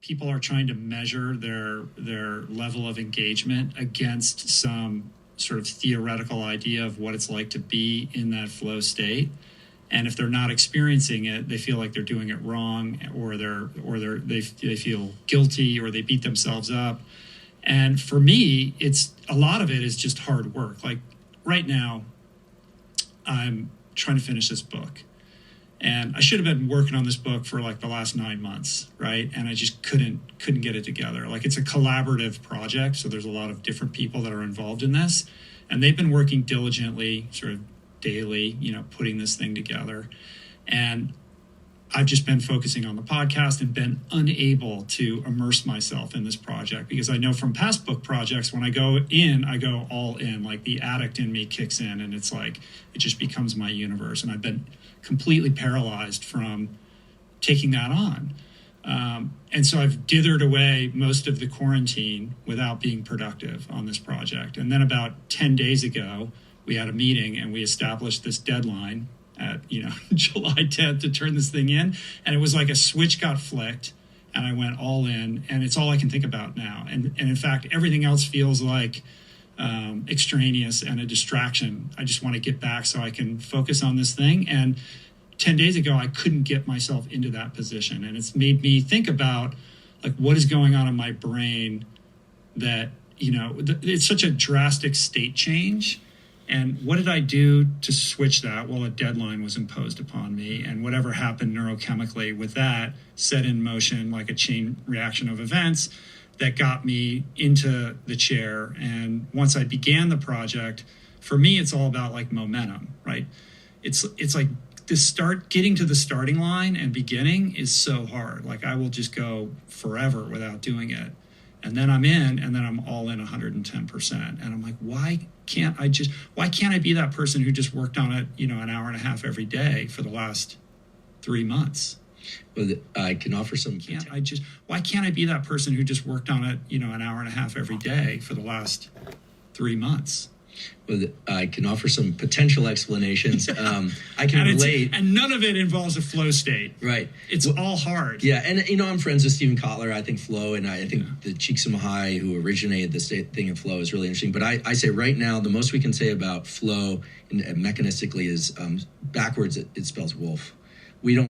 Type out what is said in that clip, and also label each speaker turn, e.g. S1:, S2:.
S1: people are trying to measure their level of engagement against some sort of theoretical idea of what it's like to be in that flow state. And if they're not experiencing it, they feel like they're doing it wrong, or they feel guilty, or they beat themselves up. And for me, it's a lot of it is just hard work. Like right now, I'm trying to finish this book. And I should have been working on this book for like the last 9 months, right? And I just couldn't get it together. Like it's a collaborative project, so there's a lot of different people that are involved in this, and they've been working diligently, sort of daily, putting this thing together. And I've just been focusing on the podcast and been unable to immerse myself in this project, because I know from past book projects, when I go all in, like the addict in me kicks in, and it's like, it just becomes my universe. And I've been completely paralyzed from taking that on. And so I've dithered away most of the quarantine without being productive on this project. And then about 10 days ago, we had a meeting and we established this deadline at, July 10th to turn this thing in. And it was like a switch got flicked and I went all in, and it's all I can think about now. And in fact, everything else feels like extraneous and a distraction. I just want to get back so I can focus on this thing. And 10 days ago, I couldn't get myself into that position. And it's made me think about like what is going on in my brain that, it's such a drastic state change. And what did I do to switch that? Well, a deadline was imposed upon me, and whatever happened neurochemically with that set in motion like a chain reaction of events that got me into the chair. And once I began the project, for me, it's all about like momentum, right? It's like getting to the starting line and beginning is so hard. Like I will just go forever without doing it. And then I'm in, and then I'm all in 110%. And I'm like, why can't I be that person who just worked on it, an hour and a half every day for the last 3 months?
S2: Well, I can offer some.
S1: Why can't I be that person who just worked on it, an hour and a half every day for the last 3 months?
S2: Well, I can offer some potential explanations. I can relate.
S1: And none of it involves a flow state.
S2: Right.
S1: It's all hard.
S2: Yeah. And, I'm friends with Stephen Kotler. I think flow, and I think the Csikszentmihalyi, who originated this thing in flow, is really interesting. But I say right now, the most we can say about flow mechanistically is backwards, it spells wolf. We don't